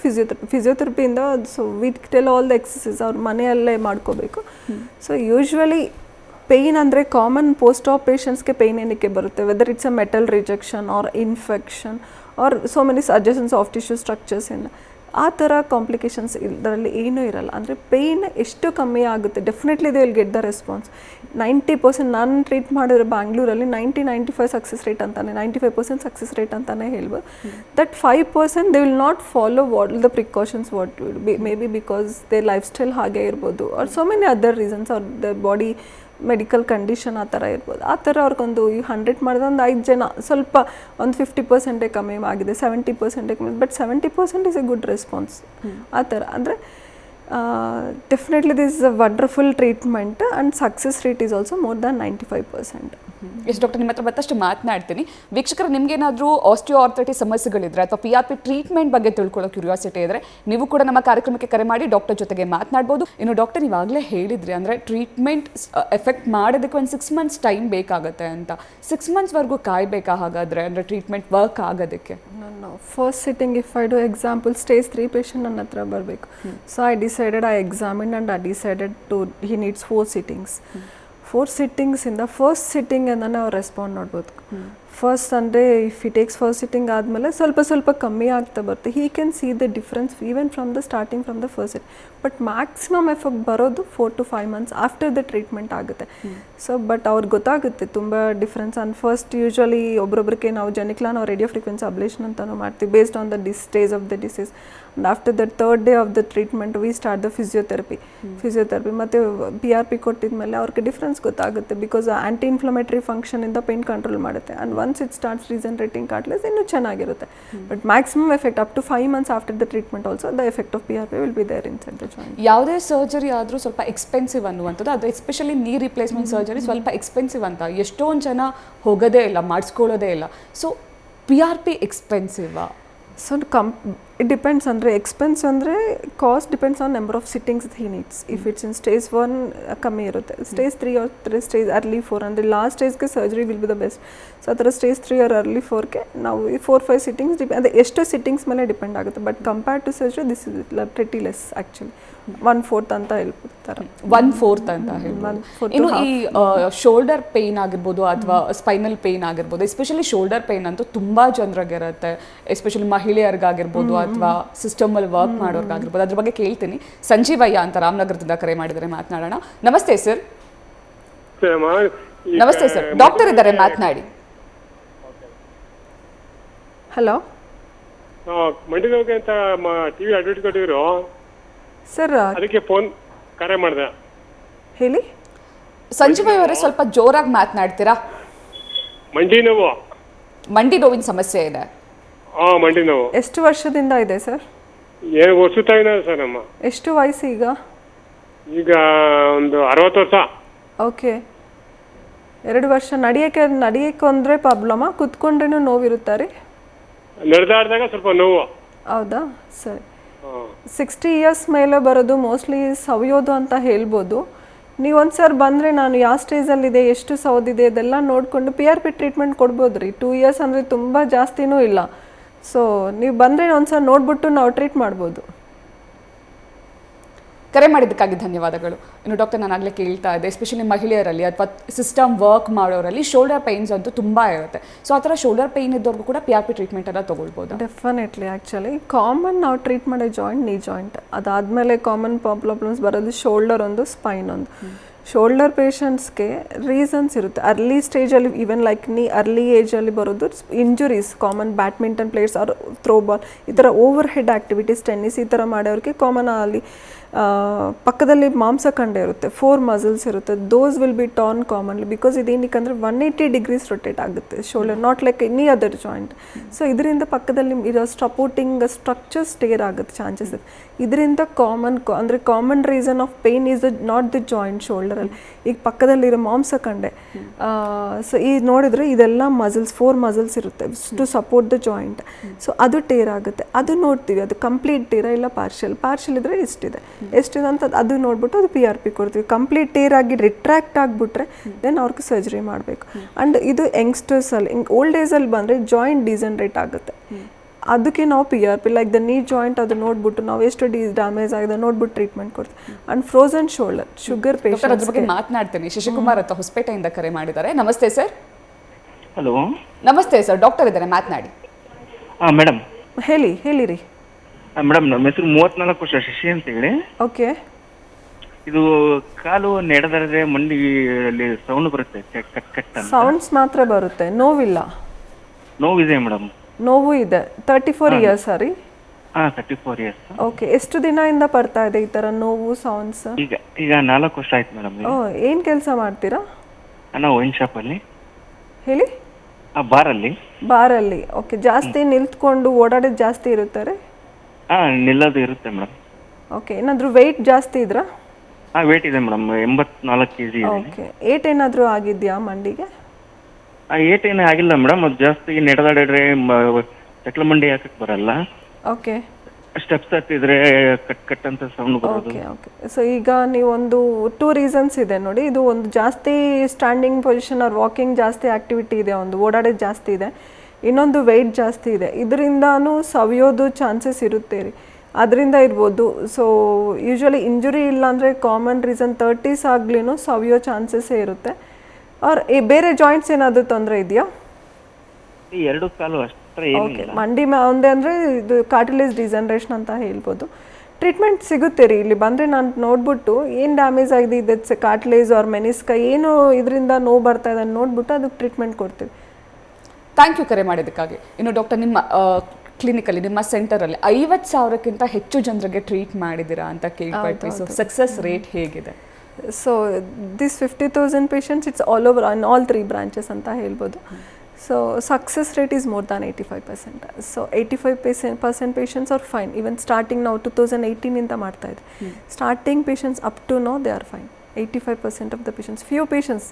ಫಿಸಿಯೋಥೆರಪಿಯಿಂದ. So we tell all the exercise ಅವ್ರ ಮನೆಯಲ್ಲೇ ಮಾಡ್ಕೋಬೇಕು. ಸೊ ಯೂಶ್ವಲಿ ಪೇಯ್ನ್ ಅಂದರೆ ಕಾಮನ್ ಪೋಸ್ಟ್ ಆಪ್ ಪೇಷಂಟ್ಸ್ಗೆ ಪೇಯ್ನ್ ಏನಕ್ಕೆ ಬರುತ್ತೆ, whether it's a metal rejection or infection or so many suggestions of tissue structures in ಆ ಥರ ಕಾಂಪ್ಲಿಕೇಶನ್ಸ್ ಇದರಲ್ಲಿ ಏನೂ ಇರಲ್ಲ. ಅಂದರೆ ಪೇಯ್ನ್ ಎಷ್ಟು ಕಮ್ಮಿ ಆಗುತ್ತೆ definitely they will get the response. 90% ನಾನು ಟ್ರೀಟ್ ಮಾಡಿದ್ರೆ ಬ್ಯಾಂಗ್ಳೂರಲ್ಲಿ 90-95 ಸಕ್ಸಸ್ ರೇಟ್ ಅಂತಾನೆ, 95% ಸಕ್ಸಸ್ ರೇಟ್ ಅಂತಲೇ ಹೇಳ್ಬೋದು. That 5% they will not follow what the precautions what will be may be because they life style ಹಾಗೆ ಇರ್ಬೋದು R so many other reasons are the body medical condition ಆ ಥರ ಇರ್ಬೋದು. ಆ ಥರ ಅವ್ರಿಗೊಂದು 100 ಮಾಡಿದ್ರೆ ಒಂದು 5 ಜನ ಸ್ವಲ್ಪ ಒಂದು 50% ಕಮ್ಮಿ ಆಗಿದೆ, 70% ಕಮ್ಮಿ, but 70% is a good response. ಆ ಥರ ಅಂದರೆ definitely this is a wonderful treatment and success rate is also more than 95%. Yes doctor, ನಿಮ್ಮ ಹತ್ರ ಮತ್ತಷ್ಟು ಮಾತನಾಡ್ತೀನಿ. ವೀಕ್ಷಕರು, ನಿಮ್ಗೇನಾದರೂ ಆಸ್ಟಿಯೋ ಆರ್ಥರೈಟಿಸ್ ಸಮಸ್ಯೆಗಳಿದ್ರೆ ಅಥವಾ PRP ಟ್ರೀಟ್ಮೆಂಟ್ ಬಗ್ಗೆ ತಿಳ್ಕೊಳ್ಳೋ ಕ್ಯೂರಿಯಾಸಿಟಿ ಇದ್ದರೆ ನೀವು ಕೂಡ ನಮ್ಮ ಕಾರ್ಯಕ್ರಮಕ್ಕೆ ಕರೆ ಮಾಡಿ ಡಾಕ್ಟರ್ ಜೊತೆಗೆ ಮಾತನಾಡ್ಬೋದು. ಇನ್ನು ಡಾಕ್ಟರ್ ಇವಾಗಲೇ ಹೇಳಿದ್ರಿ, ಅಂದರೆ ಟ್ರೀಟ್ಮೆಂಟ್ ಎಫೆಕ್ಟ್ ಮಾಡೋದಕ್ಕೆ ಒಂದು 6 months ಟೈಮ್ ಬೇಕಾಗುತ್ತೆ ಅಂತ. 6 monthsವರೆಗೂ ಕಾಯಬೇಕಾ ಹಾಗಾದರೆ, ಅಂದರೆ ಟ್ರೀಟ್ಮೆಂಟ್ ವರ್ಕ್ ಆಗೋದಕ್ಕೆ? ನಾನು first sitting if I do example stage 3 patient ನನ್ನ ಹತ್ರ ಬರಬೇಕು. So I decided, I examine and I decided to he needs 4 sittings. 4 sittings first ಸಿಟ್ಟಿಂಗಿಂದನೇ ಅವ್ರು ರೆಸ್ಪಾಂಡ್ ನೋಡ್ಬೋದು. ಫಸ್ಟ್ ಅಂದರೆ if he takes first sitting ಆದಮೇಲೆ ಸ್ವಲ್ಪ ಕಮ್ಮಿ ಆಗ್ತಾ ಬರುತ್ತೆ. He can see the difference even from the starting from the first sit. But maximum effect ಬರೋದು 4 to 5 months after the treatment ಆಗುತ್ತೆ. ಸೊ ಬಟ್ ಅವ್ರಿಗೆ ಗೊತ್ತಾಗುತ್ತೆ ತುಂಬ ಡಿಫ್ರೆನ್ಸ್. ಆ್ಯಂಡ್ ಫಸ್ಟ್ ಯೂಶ್ವಲಿ ಒಬ್ರೊಬ್ರಿಗೆ ನಾವು ಜೆನಿಕ್ಲಾ ನಾವು ರೇಡಿಯೋ ಫ್ರೀಕ್ವೆನ್ಸಿ ಅಬ್ಲೇಷನ್ ಅಂತಲೂ ಮಾಡ್ತೀವಿ based on the stage of the disease. And after the 3rd day of the treatment we start the physiotherapy ಮತ್ತು PRP ಕೊಟ್ಟಿದ್ಮೇಲೆ ಅವ್ರಿಗೆ ಡಿಫ್ರೆನ್ಸ್ ಗೊತ್ತಾಗುತ್ತೆ. ಬಿಕಾಸ್ ಆ್ಯಂಟಿ ಇನ್ಫ್ಲಮೇಟರಿ ಫಂಕ್ಷನಿಂದ ಪೇನ್ ಕಂಟ್ರೋಲ್ ಮಾಡುತ್ತೆ. And once it starts regenerating cartilage ಇನ್ನೂ ಚೆನ್ನಾಗಿರುತ್ತೆ. But maximum effect up to 5 months after the treatment also the effect of PRP will be there inside the joint. ಯಾವುದೇ surgery ಆದರೂ ಸ್ವಲ್ಪ expensive ಅನ್ನುವಂಥದ್ದು, ಅದು especially ನೀ replacement surgery ಸ್ವಲ್ಪ expensive ಅಂತ ಎಷ್ಟೊಂದು ಜನ ಹೋಗೋದೇ ಇಲ್ಲ, ಮಾಡಿಸ್ಕೊಳ್ಳೋದೇ ಇಲ್ಲ. ಸೊ PRP ಎಕ್ಸ್ಪೆನ್ಸಿವಾ? So it depends. ಅಂದರೆ ಎಕ್ಸ್ಪೆನ್ಸ್ ಅಂದರೆ cost depends on number of sittings he needs. If it's in stage 1 ಕಮ್ಮಿ ಇರುತ್ತೆ, ಸ್ಟೇಜ್ 3 or ಸ್ಟೇಜ್ ಅರ್ಲಿ 4 ಅಂದರೆ ಲಾಸ್ಟ್ ಸ್ಟೇಜ್ಗೆ surgery will be the best. So ಆ ಥರ ಸ್ಟೇಜ್ 3 or ಅರ್ಲಿ 4ಗೆ ನಾವು ಈ 4-5 sittings ಅಂದರೆ ಎಷ್ಟು ಸಿಟ್ಟಿಂಗ್ಸ್ ಮೇಲೆ ಡಿಪೆಂಡ್ ಆಗುತ್ತೆ. But compared to surgery this is pretty less actually. 1/4 ಅಂತ ಹೇಳ್ತಾರೆ. 1/4 ಅಂತ ಹೇಳ್ಬೋದು. ಇನ್ನು ಈ ಶೋಲ್ಡರ್ ಪೇನ್ ಆಗಿರ್ಬೋದು ಅಥವಾ ಸ್ಪೈನಲ್ ಪೇನ್ ಆಗಿರ್ಬೋದು, ಎಸ್ಪೆಷಲಿ ಶೋಲ್ಡರ್ ಪೇನ್ ಅಂತೂ ತುಂಬ ಜನರಿಗಿರುತ್ತೆ, ಎಸ್ಪೆಷಲಿ ಮಹಿಳೆಯರಿಗಾಗಿರ್ಬೋದು ಅಥವಾ ಸಿಸ್ಟಮಲ್ಲಿ ವರ್ಕ್ ಮಾಡೋರ್ಗಾಗಿರ್ಬೋದು. ಅದ್ರ ಬಗ್ಗೆ ಕೇಳ್ತೀನಿ. ಸಂಜೀವಯ್ಯ ಅಂತ ರಾಮನಗರದಿಂದ ಕರೆ ಮಾಡಿದರೆ, ಮಾತನಾಡೋಣ. ನಮಸ್ತೆ ಸರ್. ನಮಸ್ತೆ ಸರ್, ಡಾಕ್ಟರ್ ಇದ್ದಾರೆ, ಮಾತನಾಡಿ. ಹಲೋ, ಮಂಡಿನೋಗೆ ಅಂತ ಟಿವಿ ಅಡ್ವರ್ಟೈಸ್ ಕೊಟ್ಟಿದ್ರು ಸರ್, ಅದಕ್ಕೆ ಫೋನ್ ಕರೆ ಮಾಡಿದೆ. ಹೇಳಿ ಸಂಜೀವಯ್ಯ ಅವರೇ, ಸ್ವಲ್ಪ ಜೋರಾಗಿ ಮಾತನಾಡ್ತೀರಾ? ಮಂಡಿ ನೋವು, ಮಂಡಿ ನೋವಿನ ಸಮಸ್ಯೆ ಇದೆ. ಮಂಡಿ ನೋವು ಎಷ್ಟು ವರ್ಷದಿಂದ ಇದೆ ಸರ್? ಏನು ವರ್ಷ ಸರ್ ನಮ್ಮ. ಎಷ್ಟು ವಯಸ್ಸು ಈಗ? ಈಗ ಒಂದು 60 ವರ್ಷ. ಓಕೆ, 2 ವರ್ಷ. ನಡೆಯೋಕ್ಕೆ ಅಂದರೆ ಪ್ರಾಬ್ಲಮಾ? ಕುತ್ಕೊಂಡ್ರೇನು ನೋವಿರುತ್ತಾ ರೀ? ನಡೆದಾಡಿದಾಗ ಸ್ವಲ್ಪ ನೋವು. ಹೌದಾ, ಸರಿ. 60 years ಮೇಲೆ ಬರೋದು ಮೋಸ್ಟ್ಲಿ ಸವಿಯೋದು ಅಂತ ಹೇಳ್ಬೋದು. ನೀವು ಒಂದು ಸರ್ ಬಂದರೆ ನಾನು ಯಾವ ಸ್ಟೇಜಲ್ಲಿದೆ, ಎಷ್ಟು ಸೌದಿದೆ ಇದೆಲ್ಲ ನೋಡಿಕೊಂಡು PRP ಟ್ರೀಟ್ಮೆಂಟ್ ಕೊಡ್ಬೋದು ರೀ. 2 years ಅಂದರೆ ತುಂಬ ಜಾಸ್ತಿನೂ ಇಲ್ಲ. ಸೊ ನೀವು ಬಂದರೆ ಒಂದು ಸರ್ ನೋಡ್ಬಿಟ್ಟು ನಾವು ಟ್ರೀಟ್ ಮಾಡ್ಬೋದು. ಕರೆ ಮಾಡಿದ್ದಕ್ಕಾಗಿ ಧನ್ಯವಾದಗಳು. ಇನ್ನು ಡಾಕ್ಟರ್, ನಾನು ಆಗಲೇ ಕೇಳ್ತಾ ಇದ್ದೆ, ಎಸ್ಪೆಷಲಿ ಮಹಿಳೆಯರಲ್ಲಿ ಅಥವಾ ಸಿಸ್ಟಮ್ ವರ್ಕ್ ಮಾಡೋರಲ್ಲಿ ಶೋಲ್ಡರ್ ಪೈನ್ಸ್ ಅಂತೂ ತುಂಬ ಇರುತ್ತೆ. ಸೊ ಆ ಥರ ಶೋಲ್ಡರ್ ಪೈನ್ ಇದ್ದವ್ರಿಗೂ ಕೂಡ PRP ಟ್ರೀಟ್ಮೆಂಟನ್ನು ತೊಗೊಳ್ಬೋದು? ಡೆಫಿನೆಟ್ಲಿ. ಆ್ಯಕ್ಚುಲಿ ಕಾಮನ್ ನಾವು ಟ್ರೀಟ್ ಮಾಡೋ ಜಾಯಿಂಟ್ ನೀ ಜಾಯಿಂಟ್. ಅದಾದಮೇಲೆ ಕಾಮನ್ ಪ್ರಾಬ್ಲಮ್ಸ್ ಬರೋದು ಶೋಲ್ಡರ್ ಒಂದು, ಸ್ಪೈನ್ ಒಂದು. ಶೋಲ್ಡರ್ ಪೇಷಂಟ್ಸ್ಗೆ ರೀಸನ್ಸ್ ಇರುತ್ತೆ. ಅರ್ಲಿ ಸ್ಟೇಜಲ್ಲಿ ಈವನ್ ಲೈಕ್ ಅರ್ಲಿ ಏಜಲ್ಲಿ ಬರೋದು injuries. Common badminton players are throwball ಈ ಥರ ಓವರ್ ಹೆಡ್ ಆ್ಯಕ್ಟಿವಿಟೀಸ್, ಟೆನ್ನಿಸ್ ಈ ಥರ ಮಾಡೋರಿಗೆ ಕಾಮನ್ ಅಲ್ಲಿ ಪಕ್ಕದಲ್ಲಿ ಮಾಂಸಖಂಡ ಇರುತ್ತೆ, 4 muscles ಇರುತ್ತೆ. Those will be torn commonly. Because ಇದೇನಕ್ಕಂದರೆ 180 degrees ರೊಟೇಟ್ ಆಗುತ್ತೆ shoulder, not like any other joint. So ಇದರಿಂದ ಪಕ್ಕದಲ್ಲಿ ಇರೋ ಸಪೋರ್ಟಿಂಗ್ ಸ್ಟ್ರಕ್ಚರ್ಸ್ ಟೇರ್ ಆಗುತ್ತೆ ಚಾನ್ಸಸ್. ಇದರಿಂದ common reason of pain is not the joint ಶೋಲ್ಡರಲ್ಲಿ. ಈಗ ಪಕ್ಕದಲ್ಲಿರೋ ಮಾಂಸಖಂಡೆ, ಸೊ ಈ ನೋಡಿದ್ರೆ ಇದೆಲ್ಲ ಮಸಲ್ಸ್, 4 muscles ಇರುತ್ತೆ to support the joint. So ಅದು ಟೇರ್ ಆಗುತ್ತೆ, ಅದು ನೋಡ್ತೀವಿ. ಅದು ಕಂಪ್ಲೀಟ್ ಟೇರ ಇಲ್ಲ ಪಾರ್ಷಿಯಲ್ ಇದ್ರೆ ಎಷ್ಟಿದೆ ಅಂತ ಅದು ನೋಡ್ಬಿಟ್ಟು ಅದು PRP ಕೊಡ್ತೀವಿ. ಕಂಪ್ಲೀಟ್ ಟೇರ್ ಆಗಿ ರಿಟ್ರಾಕ್ಟ್ ಆಗಿಬಿಟ್ರೆ ದೆನ್ ಅವ್ರಿಗೆ ಸರ್ಜರಿ ಮಾಡಬೇಕು. ಆ್ಯಂಡ್ ಇದು ಯಂಗ್ಸ್ಟರ್ಸಲ್ಲಿ, ಓಲ್ಡ್ ಏಜಲ್ಲಿ ಬಂದರೆ ಜಾಯಿಂಟ್ ಡಿಜನರೇಟ್ ಆಗುತ್ತೆ. ಅದಕ್ಕೆ ನಾವು PRP like the knee joint ಅದು ನೋಡ್ಬಿಟ್ಟು ನಾವು ಎಷ್ಟು ಡ್ಯಾಮೇಜ್ ಆಗಿದೆ ನೋಡ್ಬಿಟ್ಟು ಟ್ರೀಟ್ಮೆಂಟ್ ಕೊಡ್ತೀವಿ. And frozen shoulder, sugar patient. ಅದ್ರ ಬಗ್ಗೆ ಮಾತನಾಡ್ತೀನಿ. ಶಶಿಕುಮಾರ್ ಅಂತ ಹೊಸಪೇಟೆಯಿಂದ ಕರೆ ಮಾಡಿದ್ದಾರೆ. ನಮಸ್ತೆ ಸರ್. ಹಲೋ, ನಮಸ್ತೆ ಸರ್, ಡಾಕ್ಟರ್ ಇದ್ದಾರೆ, ಮಾತನಾಡಿ. ಮೇಡಮ್ ಹೇಳಿರಿ. ಮೇಡಮ್, ನಮ್ಮ ಹೆಸರು 34 ವರ್ಷ, ಶಶಿ ಅಂತ ಹೇಳಿ. ಓಕೆ. ಇದು ಕಾಲು ನಡೆದರೆ ಮಂಡಿಯಲ್ಲಿ ಸೌಂಡ್ ಬರುತ್ತೆ, ಕಟ್ ಕಟ್ ಅಂತ. ಸೌಂಡ್ಸ್ ಮಾತ್ರ ಬರುತ್ತೆ, ನೋವಿಲ್ಲ? ನೋವಿದೆ ಮೇಡಮ್. ನೋವು ಇದೆ. 34 years ರೀ? ಹಾಂ 34 ಇಯರ್ಸ್. ಓಕೆ, ಎಷ್ಟು ದಿನದಿಂದ ಬರ್ತಾ ಇದೆ ಈ ಥರ ನೋವು ಸೌಂಡ್ಸ್? ಈಗ 4 ವರ್ಷ ಆಯ್ತು ಮೇಡಮ್. ಏನು ಕೆಲಸ ಮಾಡ್ತೀರಾ? ನಾವು ವೈನ್ ಶಾಪಲ್ಲಿ, ಹೇಳಿ. ಬಾರಲ್ಲಿ. ಓಕೆ, ಜಾಸ್ತಿ ನಿಲ್ತ್ಕೊಂಡು ಓಡಾಡೋದು ಜಾಸ್ತಿ ಇರುತ್ತಾರೆ? ನಿಲ್ಲೋದು ಇರುತ್ತೆ ಮೇಡಮ್. ಓಕೆ, ಏನಾದರೂ ವೆಯ್ಟ್ ಜಾಸ್ತಿ ಇದ್ರಾ? ವೇಟ್ ಇದೆ ಮೇಡಮ್, 84 kg ಇದೆ. ಓಕೆ, ಏಟ್ ಏನಾದರೂ ಆಗಿದೆಯಾ ಮಂಡಿಗೆ? ಏಟ್ ಏನೂ ಆಗಿಲ್ಲ ಮೇಡಮ್, ಅದು ಜಾಸ್ತಿ ನಡೆದಾಡಿದ್ರೆ ಚಕ್ಲ ಮಂಡಿ ಹಾಕಕ್ಕೆ ಬರಲ್ಲ. ಓಕೆ, ಸ್ಟೆಪ್ಸ್ ಹತ್ತಿದ್ರೆ ಕಟ್ ಅಂತ ಸೌಂಡ್ ಬರೋದು. ಓಕೆ. ಸೊ ಈಗ ನೀವೊಂದು 2 ರೀಸನ್ಸ್ ಇದೆ ನೋಡಿ. ಇದು ಒಂದು ಜಾಸ್ತಿ ಸ್ಟ್ಯಾಂಡಿಂಗ್ ಪೊಸಿಷನ್ ಆರ್ ವಾಕಿಂಗ್ ಜಾಸ್ತಿ ಆಕ್ಟಿವಿಟಿ ಇದೆ, ಒಂದು ಓಡಾಡೋದು ಜಾಸ್ತಿ ಇದೆ, ಇನ್ನೊಂದು ವೆಯ್ಟ್ ಜಾಸ್ತಿ ಇದೆ. ಇದರಿಂದಾನು ಸವಿಯೋದು ಚಾನ್ಸಸ್ ಇರುತ್ತೆ ರೀ, ಅದರಿಂದ ಇರ್ಬೋದು. ಸೊ ಯೂಶ್ವಲಿ ಇಂಜುರಿ ಇಲ್ಲಾಂದರೆ ಕಾಮನ್ ರೀಸನ್ 30s ಆಗ್ಲಿನೂ ಸವಿಯೋ ಚಾನ್ಸಸ್ಸೇ ಇರುತ್ತೆ. ಆರ್ ಬೇರೆ ಜಾಯಿಂಟ್ಸ್ ಏನಾದರೂ ತೊಂದರೆ ಇದೆಯಾ? ಈ 2 ಕಾಲು ಅಷ್ಟೇ. ಓಕೆ, ಮಂಡಿ ಒಂದೇ ಅಂದರೆ ಇದು ಕಾರ್ಟಿಲೇಜ್ ಡಿಜನರೇಷನ್ ಅಂತ ಹೇಳ್ಬೋದು. ಟ್ರೀಟ್ಮೆಂಟ್ ಸಿಗುತ್ತೆ ರೀ, ಇಲ್ಲಿ ಬಂದರೆ ನಾನು ನೋಡ್ಬಿಟ್ಟು ಏನು ಡ್ಯಾಮೇಜ್ ಆಗಿದೆ, ಇದಕ್ಕೆ ಕಾರ್ಟಿಲೇಜ್ ಆರ್ ಮೆನಿಸ್ಕ ಏನು ಇದರಿಂದ ನೋವು ಬರ್ತಾ ಇದೆ ನೋಡ್ಬಿಟ್ಟು ಅದಕ್ಕೆ ಟ್ರೀಟ್ಮೆಂಟ್ ಕೊಡ್ತೀವಿ. ಥ್ಯಾಂಕ್ ಯು ಕರೆ ಮಾಡಿದ್ದಕ್ಕಾಗಿ. ಇನ್ನು ಡಾಕ್ಟರ್, ನಿಮ್ಮ ಕ್ಲಿನಿಕಲ್ಲಿ, ನಿಮ್ಮ ಸೆಂಟರಲ್ಲಿ 50,000ಕ್ಕಿಂತ ಹೆಚ್ಚು ಜನರಿಗೆ ಟ್ರೀಟ್ ಮಾಡಿದ್ದೀರಾ ಅಂತ ಕೇಳ್ಪಟ್ವಿ. ಸೊ ಸಕ್ಸಸ್ ರೇಟ್ ಹೇಗಿದೆ? So this 50,000 patients it's all over on all 3 branches ಅಂತ ಹೇಳ್ಬೋದು. So success rate is more than 85%. So 85% patients are fine. Even starting ನಾವು 2018 ಮಾಡ್ತಾ ಇದ್ವಿ. Starting patients up to now they are fine. 85% of the patients. Few patients,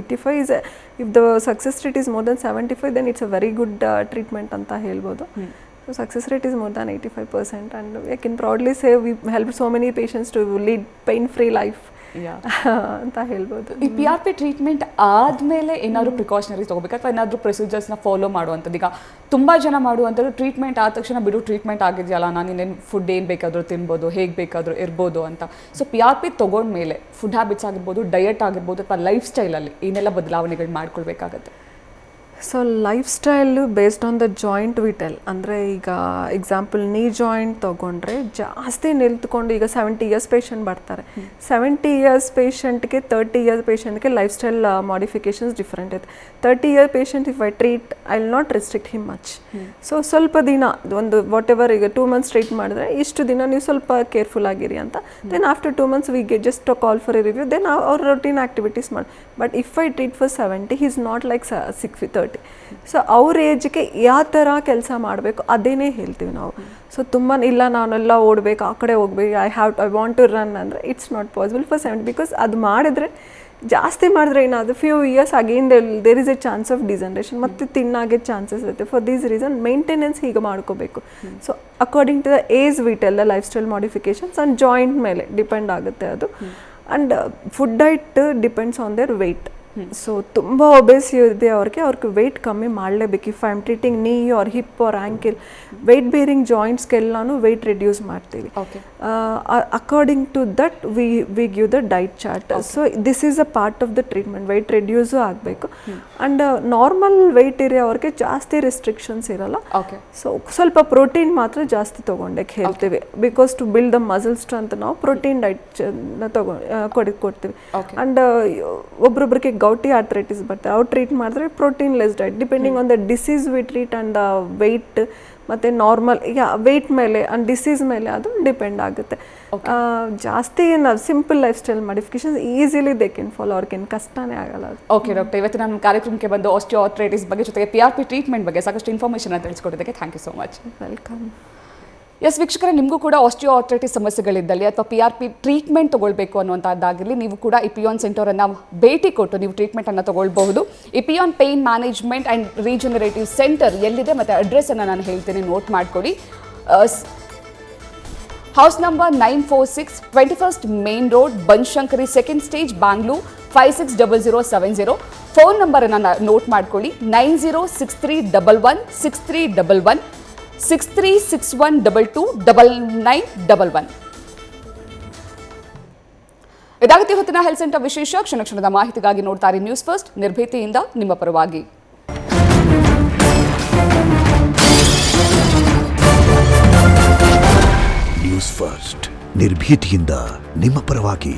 85 is, if the success rate is more than 75, then it's a very good treatment anta helbodu. So success rate is more than 85%, and I can proudly say we helped so many patients to lead pain-free life. ಅಂತ ಹೇಳ್ಬೋದು. ಈ PRP treatment ಆದಮೇಲೆ ಏನಾದರೂ ಪ್ರಿಕಾಷನರೀಸ್ ತೊಗೋಬೇಕು ಅಥವಾ ಏನಾದರೂ ಪ್ರೊಸೀಜರ್ಸ್ನ follow ಮಾಡುವಂಥದ್ದು? ಈಗ ತುಂಬ ಜನ ಮಾಡುವಂಥದ್ದು ಟ್ರೀಟ್ಮೆಂಟ್ ಆದ ತಕ್ಷಣ ಬಿಡು, ಟ್ರೀಟ್ಮೆಂಟ್ ಆಗಿದೆಯಲ್ಲ, ನಾನು ಇನ್ನೇನು ಫುಡ್ ಏನು ಬೇಕಾದರೂ ತಿನ್ಬೋದು, ಹೇಗೆ ಬೇಕಾದರೂ ಇರ್ಬೋದು ಅಂತ. ಸೊ PRP ತೊಗೊಂಡ್ಮೇಲೆ ಫುಡ್ ಹ್ಯಾಬಿಟ್ಸ್ ಆಗಿರ್ಬೋದು, ಡಯಟ್ ಆಗಿರ್ಬೋದು, ಅಥವಾ ಲೈಫ್ ಸ್ಟೈಲಲ್ಲಿ ಏನೆಲ್ಲ ಬದಲಾವಣೆಗಳು ಮಾಡ್ಕೊಳ್ಬೇಕಾಗತ್ತೆ? So life style based on the joint we tell. ಅಂದರೆ ಈಗ ಎಕ್ಸಾಂಪಲ್ ನೀ ಜಾಯಿಂಟ್ ತೊಗೊಂಡ್ರೆ ಜಾಸ್ತಿ ನಿಲ್ತ್ಕೊಂಡು, ಈಗ 70 ಇಯರ್ಸ್ ಪೇಷಂಟ್ ಬರ್ತಾರೆ. 70 ಇಯರ್ಸ್ ಪೇಷಂಟ್ಗೆ 30 ಇಯರ್ ಪೇಷಂಟ್ಗೆ ಲೈಫ್ ಸ್ಟೈಲ್ ಮಾಡಿಫಿಕೇಷನ್ಸ್ ಡಿಫ್ರೆಂಟ್ ಇದೆ. 30 year patient if I treat, I will not restrict him much. So ಸ್ವಲ್ಪ ದಿನ, ಒಂದು ವಾಟ್ ಎವರ್, ಈಗ 2 months ಟ್ರೀಟ್ ಮಾಡಿದ್ರೆ ಇಷ್ಟು ದಿನ ನೀವು ಸ್ವಲ್ಪ ಕೇರ್ಫುಲ್ ಆಗಿರಿ ಅಂತ. Then after 2 months we get just a call for a review, then ಅವ್ರ ರೊಟೀನ್ ಆ್ಯಕ್ಟಿವಿಟೀಸ್ ಮಾಡಿ. But if I treat for 70, he is not like 30. So ಅವ್ರ ಏಜ್ಗೆ ಯಾವ ಥರ ಕೆಲಸ ಮಾಡಬೇಕು ಅದೇನೇ ಹೇಳ್ತೀವಿ ನಾವು. ಸೊ ತುಂಬ ಇಲ್ಲ ನಾನೆಲ್ಲ ಓಡಬೇಕು, ಆ ಕಡೆ ಹೋಗ್ಬೇಕು, ಐ ವಾಂಟ್ ಟು ರನ್ ಅಂದರೆ it's not possible for 70, because ಅದು ಮಾಡಿದ್ರೆ, ಜಾಸ್ತಿ ಮಾಡಿದ್ರೆ ಏನಾದರೂ few years again there is a chance of degeneration, ಮತ್ತು ತಿನ್ನಾಗೆ ಚಾನ್ಸಸ್ ಇರುತ್ತೆ. ಫಾರ್ ದೀಸ್ ರೀಸನ್ ಮೇಂಟೆನೆನ್ಸ್ ಹೀಗೆ ಮಾಡ್ಕೋಬೇಕು. So according to the age we tell the life style modifications and joint ಮೇಲೆ ಡಿಪೆಂಡ್ ಆಗುತ್ತೆ ಅದು. And food diet depends on their weight. So ತುಂಬ obese ಇದೆ ಅವ್ರಿಗೆ ವೆಯ್ಟ್ ಕಮ್ಮಿ ಮಾಡಲೇಬೇಕು. If I am treating knee or hip or ankle, weight bearing ಜಾಯಿಂಟ್ಸ್ಗೆಲ್ಲಾನು weight reduce ಮಾಡ್ತೀವಿ. According to that we give the diet chart. So this is a part of the treatment. Weight reduce ಆಗಬೇಕು. And normal weight ಇರೋವ್ರಿಗೆ ಜಾಸ್ತಿ restrictions ಇರಲ್ಲ. So ಸ್ವಲ್ಪ protein ಮಾತ್ರ ಜಾಸ್ತಿ ತೊಗೊಂಡಕ್ಕೆ ಹೇಳ್ತೀವಿ, because to build the muscle strength ನಾವು ಪ್ರೋಟೀನ್ ಡೈಟ್ ಕೊಡ್ತೀವಿ. ಆ್ಯಂಡ್ ಒಬ್ರೊಬ್ರಿಗೆ ಗೌಟಿ ಆರ್ಥರೈಟಿಸ್ ಬರ್ತಾರೆ, ಅವ್ರು ಟ್ರೀಟ್ ಮಾಡಿದ್ರೆ protein less diet, depending on the disease we treat and weight, ಮತ್ತು ನಾರ್ಮಲ್ ಈಗ ವೆಯ್ಟ್ ಮೇಲೆ ಆ್ಯಂಡ್ ಡಿಸೀಸ್ ಮೇಲೆ ಅದು ಡಿಪೆಂಡ್ ಆಗುತ್ತೆ. ಜಾಸ್ತಿ ನಾವು simple life style modifications easily they can follow, ಅವ್ರಿಗೇನು ಕಷ್ಟನೇ ಆಗಲ್ಲ. ಓಕೆ ಡಾಕ್ಟರ್, ಇವತ್ತು ನಮ್ಮ ಕಾರ್ಯಕ್ರಮಕ್ಕೆ ಬಂದು ಆಸ್ಟಿಯೋಆರ್ಥರೈಟಿಸ್ ಬಗ್ಗೆ ಜೊತೆಗೆ PRP ಟ್ರೀಟ್ಮೆಂಟ್ ಬಗ್ಗೆ ಸಾಕಷ್ಟು ಇನ್ಫಾರ್ಮೇಷನ್ ತಿಳಿಸ್ಕೊಟ್ಟಿದ್ದಕ್ಕೆ thank you so much. Welcome. Yes ವೀಕ್ಷಕರೇ, ನಿಮಗೂ ಕೂಡ ಆಸ್ಟಿಯೋಆರ್ಥರೈಟಿಸ್ ಸಮಸ್ಯೆಗಳಿದ್ದಲ್ಲಿ ಅಥವಾ PRP ಟ್ರೀಟ್ಮೆಂಟ್ ತೊಗೊಳ್ಬೇಕು ಅನ್ನುವಂಥದ್ದಾಗಿರಲಿ, ನೀವು ಕೂಡ ಇಪಿಯಾನ್ ಸೆಂಟರನ್ನು ಭೇಟಿ ಕೊಟ್ಟು ನೀವು ಟ್ರೀಟ್ಮೆಂಟನ್ನು ತೊಗೊಳ್ಬಹುದು. Epione pain management and regenerative centre ಎಲ್ಲಿದೆ ಮತ್ತು ಅಡ್ರೆಸ್ಸನ್ನು ನಾನು ಹೇಳ್ತೀನಿ, ನೋಟ್ ಮಾಡ್ಕೊಳ್ಳಿ. House number 946, 21st main road, Banashankari, 2nd stage, Bangalore 560070. Phone ನಂಬರನ್ನು ನೋಟ್ ಮಾಡ್ಕೊಳ್ಳಿ, 9063116311, 6361229911. ಇದಾಗುತ್ತೆ ಹೊತ್ತಿನ ಹೆಲ್ತ್ ಸೆಂಟರ್ ವಿಶೇಷ. ಕ್ಷಣ ಕ್ಷಣದ ಮಾಹಿತಿಗಾಗಿ ನೋಡ್ತಾರೆ ನ್ಯೂಸ್ ಫಸ್ಟ್, ನಿರ್ಭೀತಿಯಿಂದ ನಿಮ್ಮ ಪರವಾಗಿ. ನ್ಯೂಸ್ ಫಸ್ಟ್, ನಿರ್ಭೀತಿಯಿಂದ ನಿಮ್ಮ ಪರವಾಗಿ.